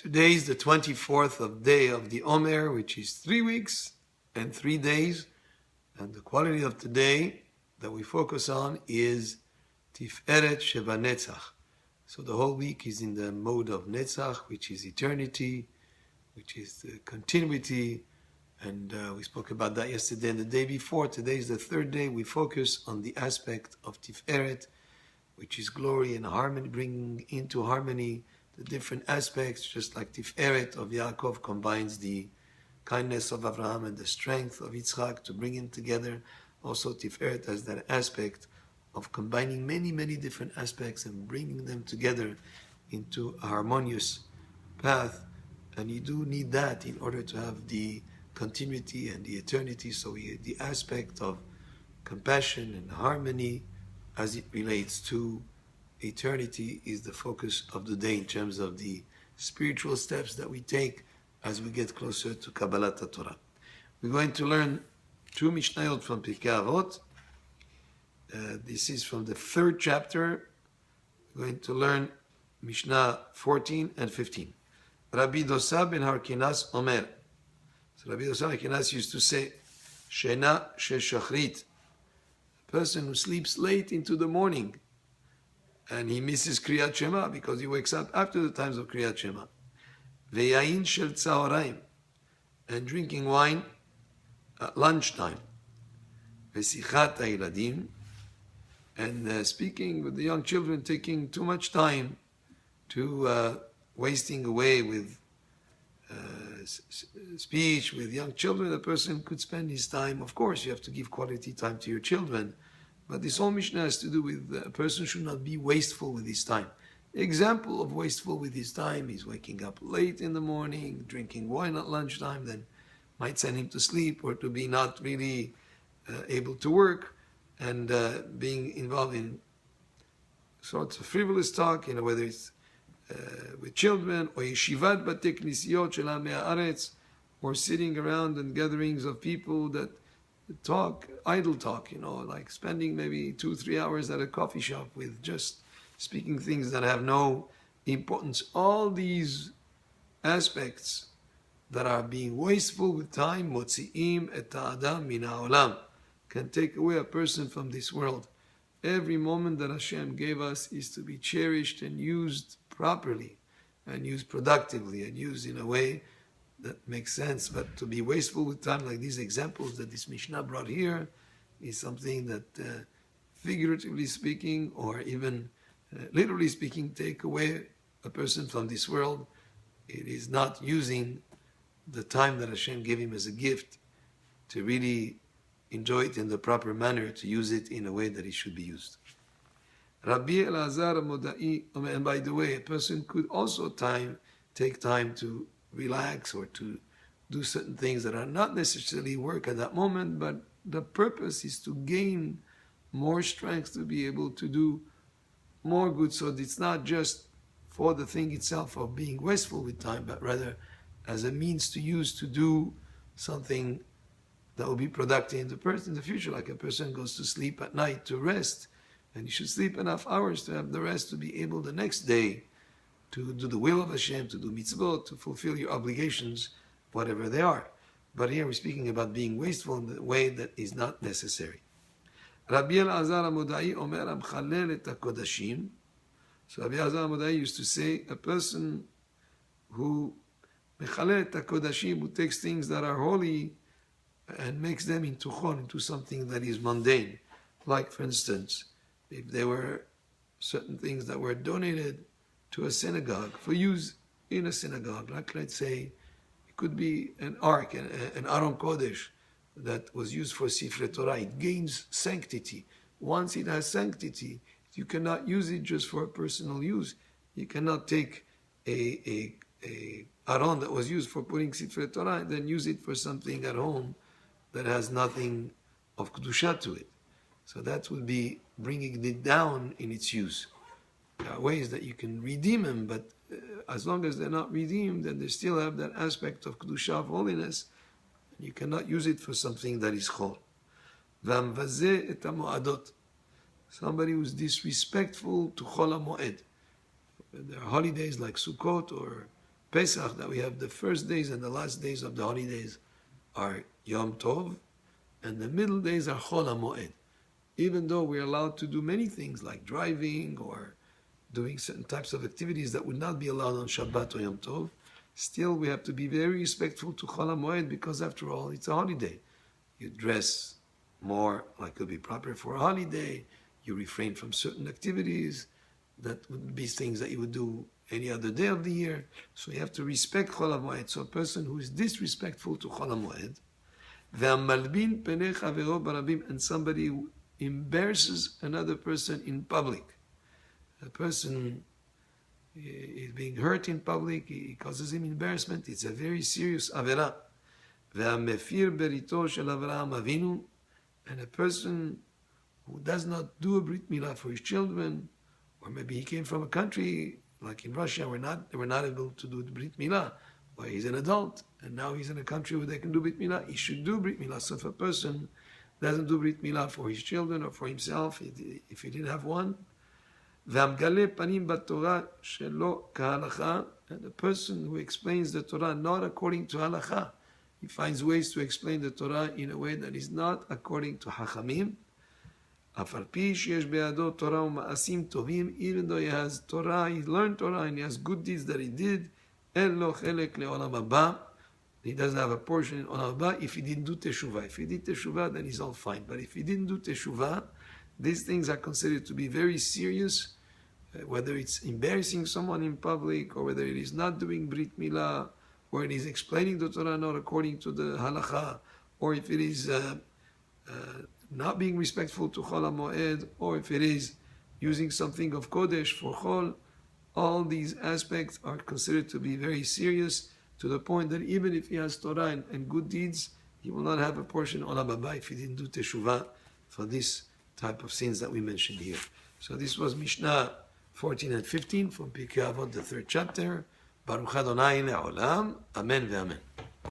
Today is the 24th day of the Omer, which is 3 weeks and 3 days. And the quality of today that we focus on is Tiferet Sheba Netzach. So the whole week is in the mode of Netzach, which is eternity, which is the continuity. And we spoke about that yesterday and the day before. Today is the third day. We focus on the aspect of Tiferet, which is glory and harmony, bringing into harmony the different aspects, just like Tiferet of Yaakov combines the kindness of Avraham and the strength of Yitzchak to bring them together. Also Tiferet has that aspect of combining many, many different aspects and bringing them together into a harmonious path. And you do need that in order to have the continuity and the eternity. So the aspect of compassion and harmony as it relates to eternity is the focus of the day in terms of the spiritual steps that we take as we get closer to Kabbalat Torah. We're going to learn 2 Mishnayot from Pirkei Avot. This is from the 3rd chapter. We're going to learn Mishnah 14 and 15. Rabbi Dosa ben Harkinas Omer. So Rabbi Dosa ben Harkinas used to say, Shena she shachrit, a person who sleeps late into the morning, and he misses Kriyat Shema because he wakes up after the times of Kriyat Shema. Ve'yain shel tzahoraim, and drinking wine at lunchtime. Ve'sichat ha'iladim, and speaking with the young children, taking too much time to wasting away with speech with young children. A person could spend his time, of course, you have to give quality time to your children, but this whole Mishnah has to do with a person should not be wasteful with his time. Example of wasteful with his time is waking up late in the morning, drinking wine at lunchtime, then might send him to sleep, or to be not really able to work, and being involved in sorts of frivolous talk, whether it's with children, or yeshivat batei knisiyot shel amei haaretz, or sitting around in gatherings of people that talk, idle talk, like spending maybe 2-3 hours at a coffee shop with just speaking things that have no importance. All these aspects that are being wasteful with time, motzi'im et ha'adam min ha'olam, can take away a person from this world. Every moment that Hashem gave us is to be cherished and used properly, and used productively, and used in a way that makes sense. But to be wasteful with time, like these examples that this Mishnah brought here, is something that, figuratively speaking, or even literally speaking, take away a person from this world. It is not using the time that Hashem gave him as a gift to really enjoy it in the proper manner, to use it in a way that it should be used. Rabbi Elazar Modai, and by the way, a person could also take time to relax or to do certain things that are not necessarily work at that moment, but the purpose is to gain more strength to be able to do more good. So it's not just for the thing itself of being wasteful with time, but rather as a means to use to do something that will be productive in the future. Like a person goes to sleep at night to rest, and you should sleep enough hours to have the rest to be able the next day to do the will of Hashem, to do mitzvot, to fulfill your obligations, whatever they are. But here we're speaking about being wasteful in the way that is not necessary. Rabbi Elazar Modai Omer Amchalel et HaKodashim. So Rabbi Elazar Modai used to say, a person who Mechalel et HaKodashim, who takes things that are holy and makes them into chon, into something that is mundane. Like, for instance, if there were certain things that were donated to a synagogue for use in a synagogue, like let's say it could be an ark, an Aron Kodesh that was used for Sifrei Torah. It gains sanctity. Once it has sanctity, you cannot use it just for personal use. You cannot take a Aron that was used for putting Sifrei Torah and then use it for something at home that has nothing of Kedusha to it. So that would be bringing it down in its use. There are ways that you can redeem them, but as long as they're not redeemed, then they still have that aspect of Kedusha, of holiness. You cannot use it for something that is chol. V'amvazeh et hamoadot. Somebody who's disrespectful to chol hamoed. There are holidays like Sukkot or Pesach, that we have the first days and the last days of the holidays are Yom Tov, and the middle days are Chol HaMoed. Even though we're allowed to do many things like driving or doing certain types of activities that would not be allowed on Shabbat or Yom Tov, still we have to be very respectful to Chol HaMoed, because after all, it's a holiday. You dress more like it would be proper for a holiday. You refrain from certain activities that would be things that you would do any other day of the year. So you have to respect Chol HaMoed. So a person who is disrespectful to Chol HaMoed, ve'amalbin penei chavero barabim, and somebody who embarrasses another person in public. A person is being hurt in public, he causes him embarrassment, it's a very serious avera. Ve'amefir berito shel Avraham Avinu, and a person who does not do a brit milah for his children, or maybe he came from a country like in Russia, they were not able to do the brit milah, or he's an adult and now he's in a country where they can do brit milah, he should do brit milah. So if a person doesn't do brit milah for his children or for himself, if he didn't have one, והמגלה פנים בתורה שלא כהלכה, and the person who explains the Torah not according to halacha, he finds ways to explain the Torah in a way that is not according to Hachamim. אף על פי שיש בידו תורה ומעשים טובים, even though he has Torah, he learned Torah and he has good deeds that he did, אין לו חלק לעולם הבא, he doesn't have a portion in עולם הבא if he didn't do teshuvah. If he did teshuvah, then he's all fine. But if he didn't do teshuvah, these things are considered to be very serious, whether it's embarrassing someone in public, or whether it is not doing brit milah, or it is explaining the Torah not according to the halacha, or if it is not being respectful to Chol HaMoed, or if it is using something of Kodesh for Chol. All these aspects are considered to be very serious, to the point that even if he has Torah and good deeds, he will not have a portion Olam Haba if he didn't do Teshuvah for this type of sins that we mentioned here. So this was Mishnah 14 and 15 from Pirkei Avot, the 3rd chapter. Baruch Adonai le'olam. Amen ve'amen.